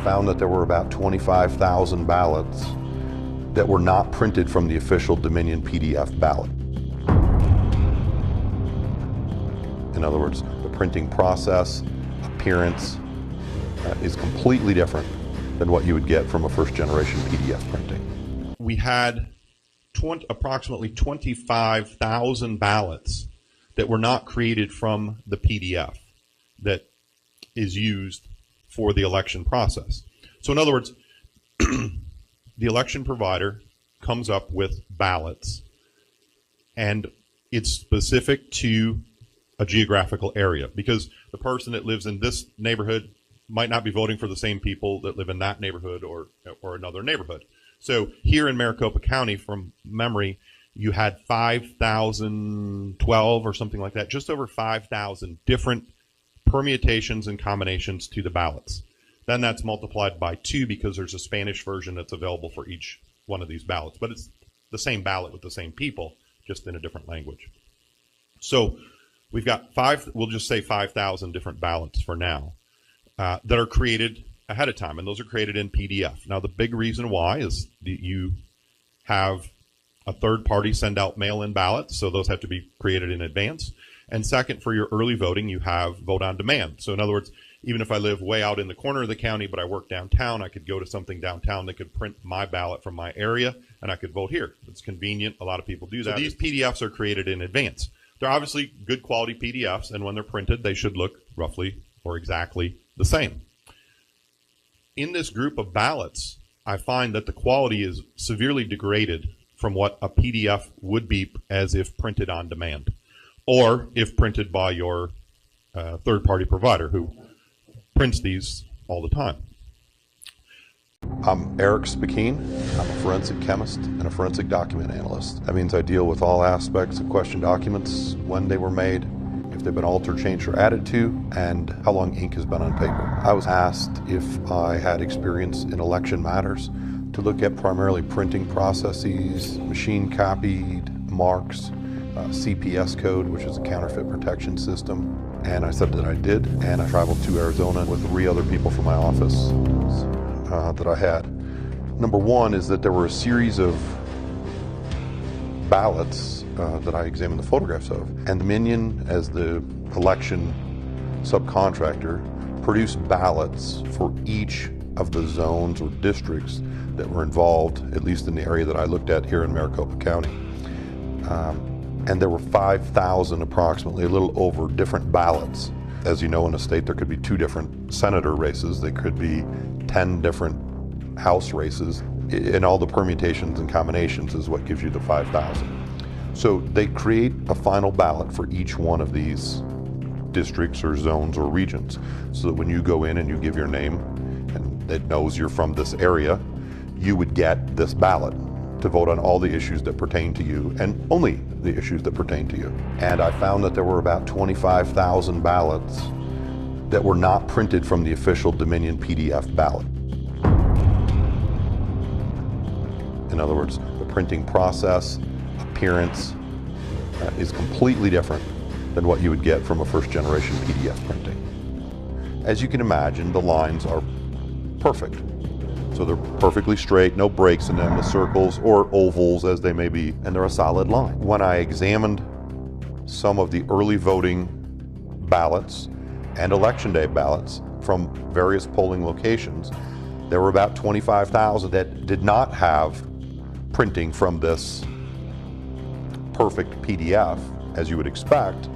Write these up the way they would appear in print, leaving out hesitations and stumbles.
Found that there were about 25,000 ballots that were not printed from the official Dominion PDF ballot. In other words, the printing process, appearance, is completely different than what you would get from a first-generation PDF printing. We had approximately 25,000 ballots that were not created from the PDF that is used for the election process. So in other words, the election provider comes up with ballots, and it's specific to a geographical area, because the person that lives in this neighborhood might not be voting for the same people that live in that neighborhood or another neighborhood. So here in Maricopa County, from memory, you had 5,012 or something like that, just over 5,000 different permutations and combinations to the ballots. Then that's multiplied by 2 because there's a Spanish version that's available for each one of these ballots, but it's the same ballot with the same people, just in a different language. So we've got we'll just say 5,000 different ballots for now that are created ahead of time, and those are created in PDF. Now, the big reason why is that you have a third party send out mail-in ballots, so those have to be created in advance. And second, for your early voting, you have vote on demand. So in other words, even if I live way out in the corner of the county, but I work downtown, I could go to something downtown that could print my ballot from my area, and I could vote here. It's convenient. A lot of people do that. So these PDFs are created in advance. They're obviously good quality PDFs, and when they're printed, they should look roughly or exactly the same. In this group of ballots, I find that the quality is severely degraded from what a PDF would be as if printed on demand, or if printed by your third-party provider who prints these all the time. I'm Eric Spakeen. I'm a forensic chemist and a forensic document analyst. That means I deal with all aspects of question documents, when they were made, if they've been altered, changed, or added to, and how long ink has been on paper. I was asked if I had experience in election matters to look at primarily printing processes, machine copied marks, CPS code, which is a counterfeit protection system. And I said that I did, and I traveled to Arizona with 3 other people from my office that I had. Number one is that there were a series of ballots that I examined the photographs of, and Dominion, as the election subcontractor, produced ballots for each of the zones or districts that were involved, at least in the area that I looked at here in Maricopa County. And there were 5,000 approximately, a little over, different ballots. As you know, in a state there could be 2 different senator races, there could be 10 different House races, and all the permutations and combinations is what gives you the 5,000. So they create a final ballot for each one of these districts or zones or regions, so that when you go in and you give your name and it knows you're from this area, you would get this ballot to vote on all the issues that pertain to you, and only the issues that pertain to you. And I found that there were about 25,000 ballots that were not printed from the official Dominion PDF ballot. In other words, the printing process, appearance, is completely different than what you would get from a first-generation PDF printing. As you can imagine, the lines are perfect. So they're perfectly straight, no breaks in them, the circles or ovals as they may be, and they're a solid line. When I examined some of the early voting ballots and election day ballots from various polling locations, there were about 25,000 that did not have printing from this perfect PDF, as you would expect,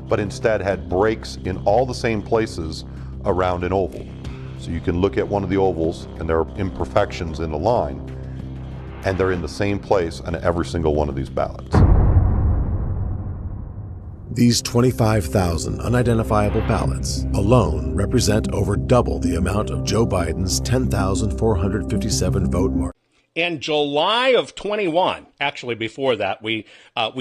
but instead had breaks in all the same places around an oval. So you can look at one of the ovals and there are imperfections in the line, and they're in the same place on every single one of these ballots. These 25,000 unidentifiable ballots alone represent over double the amount of Joe Biden's 10,457 vote mark. In July of 21, actually before that, we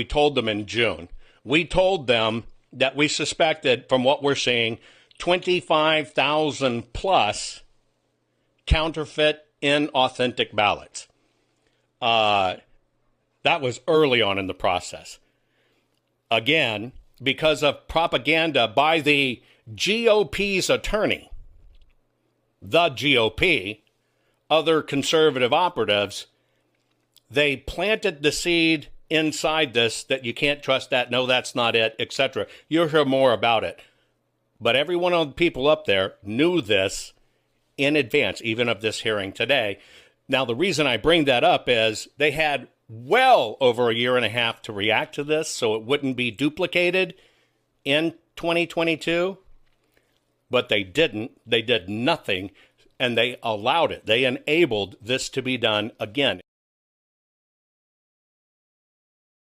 told them in June, we told them that we suspected, from what we're seeing, 25,000 plus counterfeit, inauthentic ballots. That was early on in the process. Again, because of propaganda by the GOP's attorney, the GOP, other conservative operatives, they planted the seed inside this that you can't trust that, no, that's not it, etc. You'll hear more about it. But every one of the people up there knew this in advance, even of this hearing today. Now, the reason I bring that up is they had well over a year and a half to react to this so it wouldn't be duplicated in 2022, but they didn't. They did nothing, and they allowed it. They enabled this to be done again.